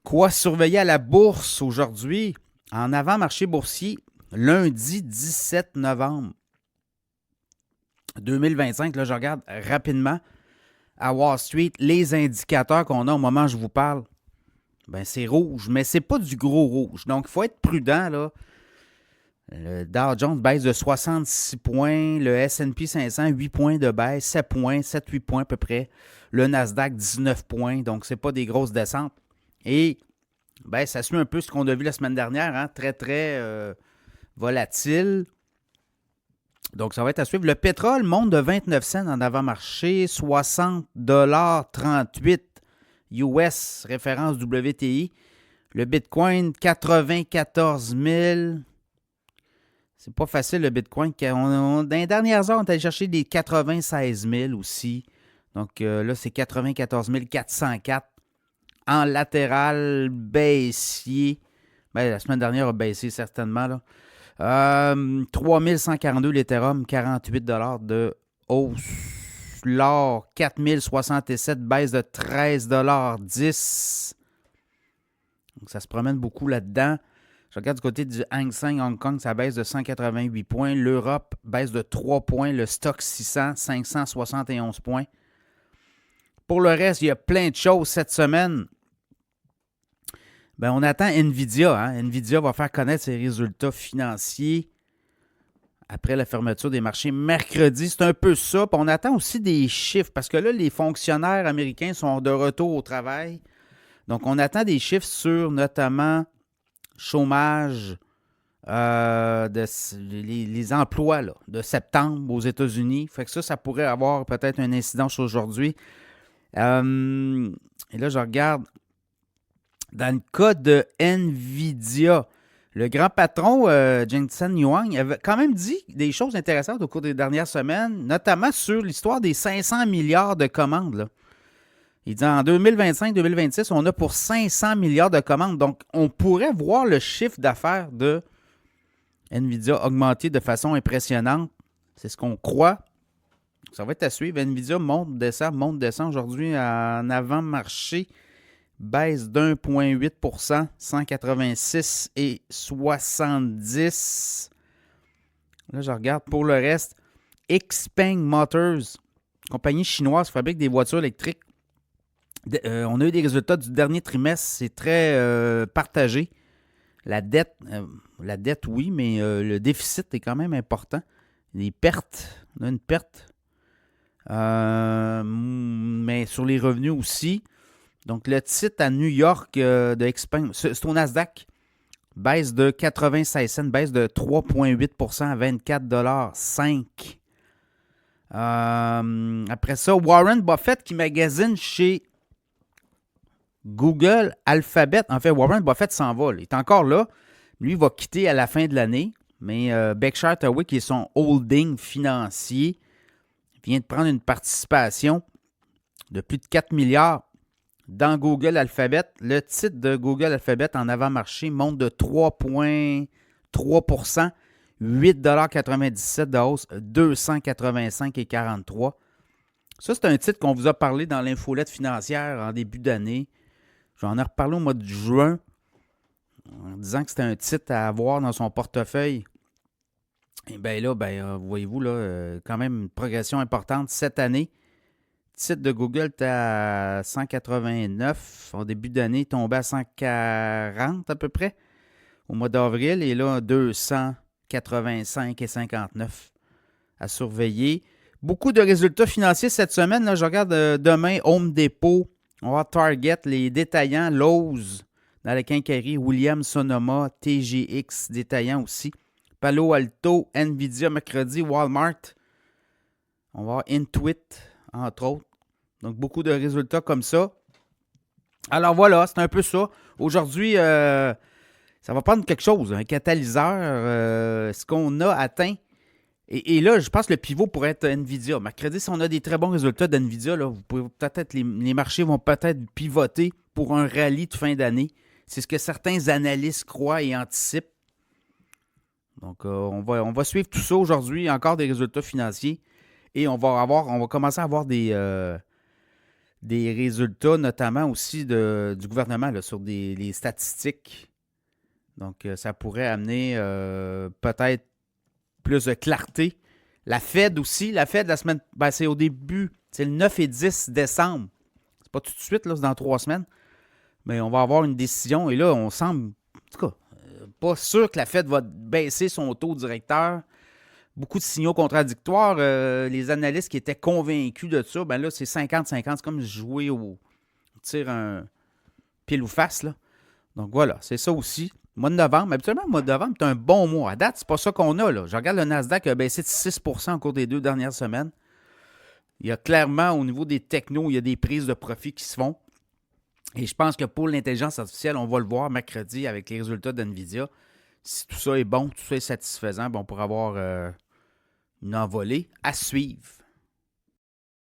Quoi surveiller à la bourse aujourd'hui? En avant-marché boursier, lundi 17 novembre 2025. Là, je regarde rapidement à Wall Street les indicateurs qu'on a au moment où je vous parle. Ben, c'est rouge, mais c'est pas du gros rouge. Donc, il faut être prudent, là. Le Dow Jones baisse de 66 points, le S&P 500, 8 points de baisse, 7 points, 7-8 points à peu près. Le Nasdaq, 19 points, donc c'est pas des grosses descentes. Et ben, ça suit un peu ce qu'on a vu la semaine dernière, hein? Très, très volatile. Donc, ça va être à suivre. Le pétrole monte de 29 cents en avant-marché, 60,38 US, référence WTI. Le Bitcoin, 94 000. C'est pas facile, le Bitcoin. Dans les dernières heures, on est allé chercher des 96 000 aussi. Donc là, c'est 94 404 en latéral baissier. Ben, la semaine dernière a baissé certainement. Là. 3142 l'Ethereum, 48 de hausse. L'or, 4067, baisse de 13,10 $. Donc, ça se promène beaucoup là-dedans. Je regarde du côté du Hang Seng Hong Kong, ça baisse de 188 points. L'Europe baisse de 3 points. Le stock 600, 571 points. Pour le reste, il y a plein de choses cette semaine. Ben, on attend Nvidia. Hein? Nvidia va faire connaître ses résultats financiers après la fermeture des marchés mercredi. C'est un peu ça. Puis on attend aussi des chiffres parce que là, les fonctionnaires américains sont de retour au travail. Donc, on attend des chiffres sur notamment chômage, les emplois là, de septembre aux États-Unis. Fait que ça pourrait avoir peut-être une incidence aujourd'hui. Et là, je regarde. Dans le cas de Nvidia, le grand patron Jensen Huang avait quand même dit des choses intéressantes au cours des dernières semaines, notamment sur l'histoire des 500 milliards de commandes. Là. Il dit en 2025-2026, on a pour 500 milliards de commandes. Donc, on pourrait voir le chiffre d'affaires de Nvidia augmenter de façon impressionnante. C'est ce qu'on croit. Ça va être à suivre. Nvidia monte, descend aujourd'hui en avant-marché. Baisse d'1,8 %, 186 et 70. Là, je regarde pour le reste. Xpeng Motors, compagnie chinoise qui fabrique des voitures électriques. On a eu des résultats du dernier trimestre. C'est très partagé. La dette, oui, mais le déficit est quand même important. Les pertes, on a une perte. Mais sur les revenus aussi. Donc, le titre à New York de Xpeng, c'est au Nasdaq, baisse de 96 cents, baisse de 3,8 % à 24,5 $. Après ça, Warren Buffett qui magasine chez Google Alphabet. En fait, Warren Buffett s'en va. Il est encore là. Lui, il va quitter à la fin de l'année. Mais Berkshire Hathaway, qui est son holding financier, vient de prendre une participation de plus de 4 milliards dans Google Alphabet. Le titre de Google Alphabet en avant-marché monte de 3,3 %, 8,97 $ de hausse, 285,43 $. Ça, c'est un titre qu'on vous a parlé dans l'infolette financière en début d'année. J'en ai reparlé au mois de juin en disant que c'était un titre à avoir dans son portefeuille. Et bien là, voyez-vous, là, quand même une progression importante cette année. Le titre de Google était à 189. En début d'année, tombé à 140 à peu près au mois d'avril. Et là, 285,59 à surveiller. Beaucoup de résultats financiers cette semaine. Là, je regarde demain, Home Depot, on va voir Target, les détaillants, Lowe's dans la quincaillerie, Williams Sonoma, TGX détaillant aussi. Palo Alto, Nvidia mercredi, Walmart. On va voir Intuit, entre autres. Donc, beaucoup de résultats comme ça. Alors voilà, c'est un peu ça. Aujourd'hui, ça va prendre quelque chose, un catalyseur, ce qu'on a atteint. Et là, je pense que le pivot pourrait être Nvidia. Mercredi, si on a des très bons résultats d'Nvidia, là, vous pouvez peut-être les marchés vont peut-être pivoter pour un rallye de fin d'année. C'est ce que certains analystes croient et anticipent. Donc, on va suivre tout ça aujourd'hui. Encore des résultats financiers. Et on va commencer à avoir des des résultats, notamment aussi du gouvernement là, sur les statistiques. Donc, ça pourrait amener peut-être plus de clarté. La Fed aussi, la Fed, la semaine, ben, c'est au début, c'est le 9 et 10 décembre. C'est pas tout de suite, là, c'est dans 3 semaines. Mais on va avoir une décision et là, on semble, en tout cas, pas sûr que la Fed va baisser son taux directeur. Beaucoup de signaux contradictoires. Les analystes qui étaient convaincus de ça, ben là, c'est 50-50. C'est comme jouer au tir un pile ou face, là. Donc voilà, c'est ça aussi. Mois de novembre, habituellement, le mois de novembre, c'est un bon mois. À date, c'est pas ça qu'on a, là. Je regarde le Nasdaq qui a baissé de 6% au cours des 2 dernières semaines. Il y a clairement, au niveau des technos, il y a des prises de profit qui se font. Et je pense que pour l'intelligence artificielle, on va le voir mercredi avec les résultats d'NVIDIA. Si tout ça est bon, tout ça est satisfaisant, ben on pourra avoir une envolée à suivre.